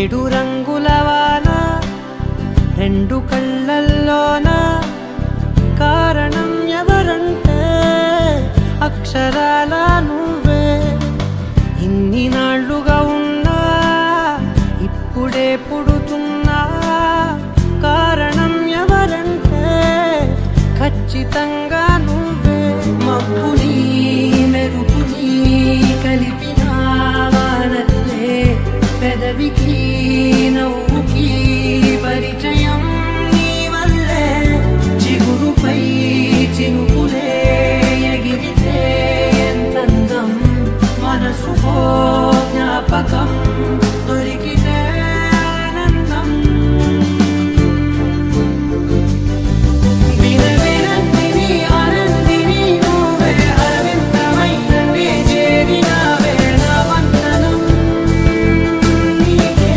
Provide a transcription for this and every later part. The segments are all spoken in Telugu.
ఏడు రంగుల వాన రెండు కళ్ళల్లోన కారణం ఎవరంటే అక్షరాల నువ్వే. ఇన్ని నాళ్ళుగా ఉన్నా ఇప్పుడే పుడుతున్నా కారణం ఎవరంటే ఖచ్చితంగా నువ్వే. మబ్బుని మెరుపుని కలిపిన వానల్లే పెదవికి నవ్వుకి పరిచయం నీ వల్లే. చిగురుపై చినుకులే ఎగిరితే ఎంతందం మనసుకో జ్ఞాపకం దొరికితే ఆనందం. వినవినందిని ఆనందిని నువ్వే అరవిందమైననే చేరినావే నా వందనం నీకే.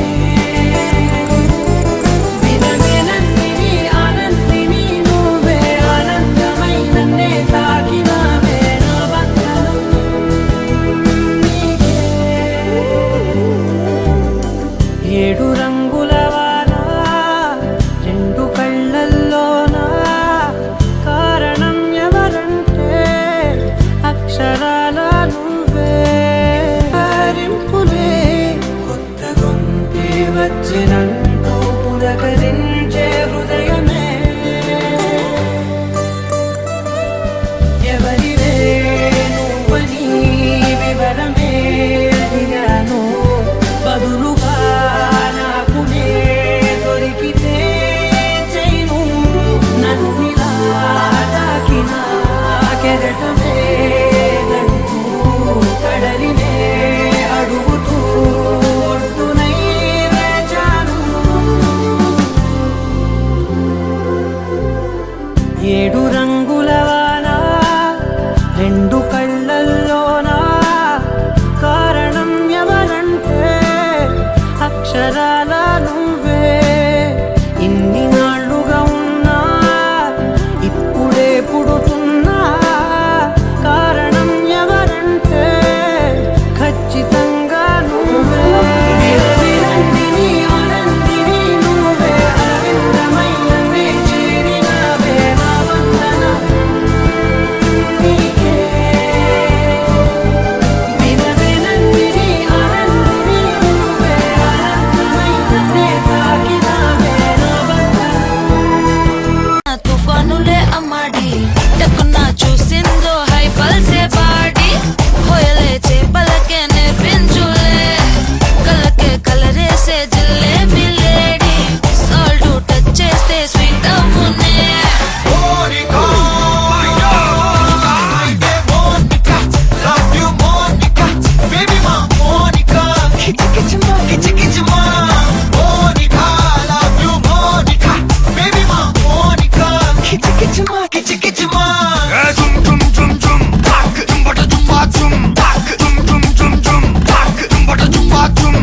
వినవినందిని ఆనందిని నువ్వే ఆనందమైననే తాకినావే నా వందనం నీకే. ఏడు రంగుల వాన రెండు కళ్ళల్లోన కారణం ఎవరంటే అక్షరాల నువ్వే. హరింపులే కొత్త గొంతే వచ్చినంటూ పులకరించే హృదయమే. ఎవరివే నువ్వని వివరమే అడిగాను బదులుగా నాకునే దొరికితే చేయను. నన్నిలా తాకిన కెరటమే దంటూ కడలినే అడుగుతూ ఒడ్డునై వేచాను. ఏడు రంగుల వాన రెండు కళ్ళల్లోన కారణం ఎవరంటే అక్షరాల నువ్వే. ఇన్ని నాళ్ళుగా ఉన్నా ఇప్పుడే పుడుతున్నా కారణం ఎవరంటే ఖచ్చితంగా నువ్వే. వినవినందిని ఆనందిని నువ్వే అరవిందమైననే చేరినావే నా వందనం నీకే. వినవినందిని ఆనందిని నువ్వే ఆనందమైననే తాకినావే నా వందనం. తుఫానులే అమ్మాడి టక్కున చూసిందో హై పల్సే బాడి హోయలే చేపలకే నేర్పించులే కళ్ళకే కలరేసే జిల్లే బిల్లేడి సాల్ట్ టచ్ చేస్తే sweet అవ్వునే. Monica, Monica, love you Monica, baby ma Monica, kichi kichi ma, Monica, love you Monica, baby ma Monica, kichi kichi ma. Zum zum zum zum, tak, zum bata zum ba zum, tak, zum zum zum zum, tak, zum bata zum ba zum.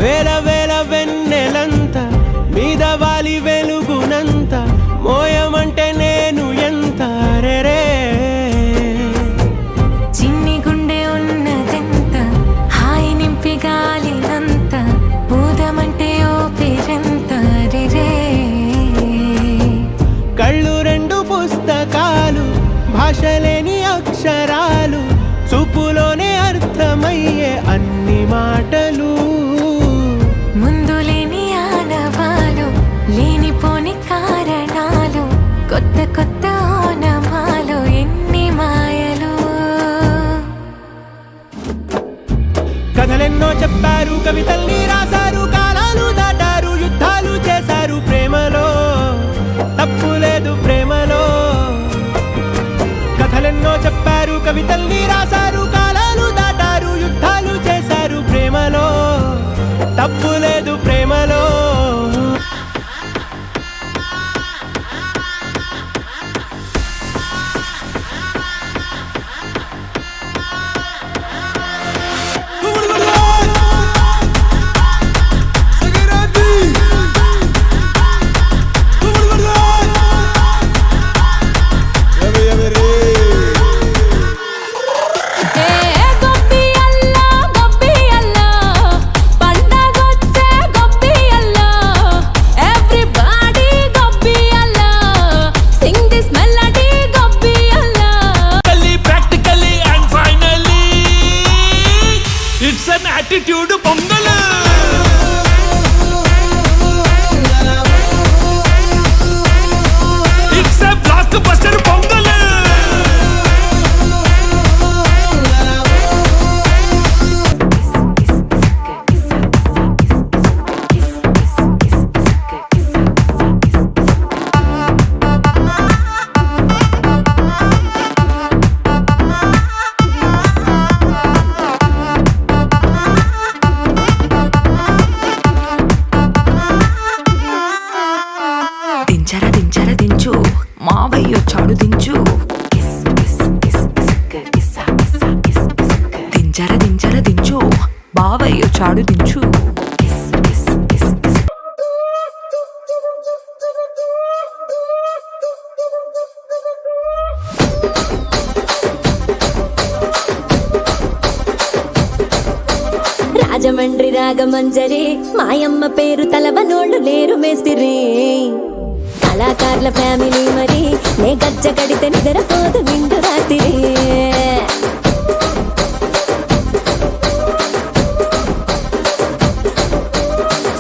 వేల వేల వెన్నెలంత మీద వాలి వెలుగునంత మోయమంటే నేను ఎంత రెరే. చిన్ని గుండె ఉన్నదెంత హాయి నింపి గాలినంత ఊదమంటే ఓపిరంత రిరే. కళ్ళు రెండు పుస్తకాలు భాషలేని అక్షరాలు చూపులోనే అర్థమయ్యే అన్ని మాటలు. ముందు లేని ఆనవాలు లేనిపోని కారణాలు కొత్త కొత్త ఓనమాలు ఎన్ని మాయలు. కథలెన్నో చెప్పారు కవితల్ని రాశారు కాలాలు దాటారు యుద్ధాలు చేశారు ప్రేమలో తప్పు లేదు ప్రేమలో. కథలెన్నో చెప్పారు కవితల్ని రాశారు కాలాలు దాటారు యుద్ధాలు చేశారు ప్రేమలో తప్పు లేదు ప్రేమలో. దించర దించర దించు మావయ్య వచ్చాడు దించు దించర దించర దించు బావయ్య వచ్చాడు దించు రాజమండ్రి రాగమంజరి మాయమ్మ పేరు తలవనోళ్ళు లేరు మేస్తిరి కళాకారుల ఫ్యామిలీ మరి నే గజ్జ కడితే నిద్రపోదు నిండు రాత్రి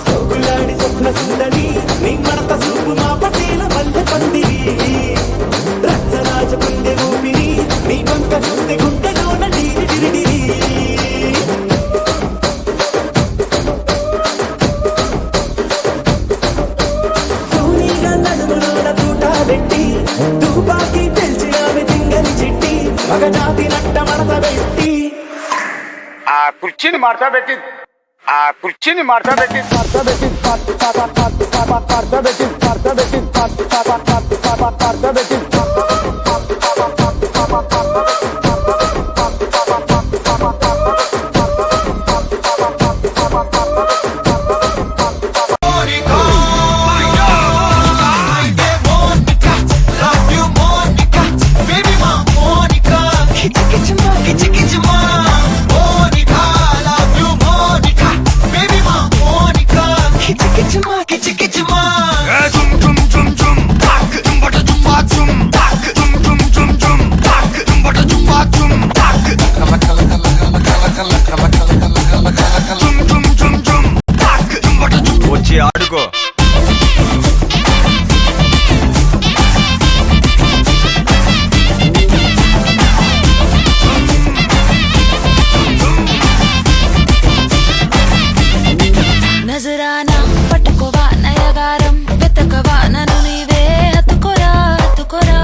సోకులాడి స్వప్న సుందరి నీ మడత సూపు మా పటేల మల్లె పందిరి రచ్చరాజ పుండె ఊపిరి నీ వంక చూస్తే గుండెలోన డీరి డిరిడిరి తూనీగా నడుములోన తూట పెట్టి తుపాకి పెంచి ఆమె తింగని చిట్టి మగజాతి నట్ట మడత పెట్టి ఆ కుర్చీని మార్చబెట్టి ఆ కుర్చీని మార్చబెట్టి Monica, Monica, love you Monica, baby ma Monica, kichikijima, kichikijima, Monica, love you Monica, baby ma Monica, kichikijima, kichikijima. Zum zum zum zum, tak, zum bata zum ba zum, tak, zum zum zum zum, tak, zum bata zum ba zum, tak. Zum zum zum zum, tak, zum bata zum. వచ్చి ఆడుకో నజరానా పట్టుకోవా నయగారం వెతకవా నన్ను నీవే హత్తుకోరా హత్తుకోరా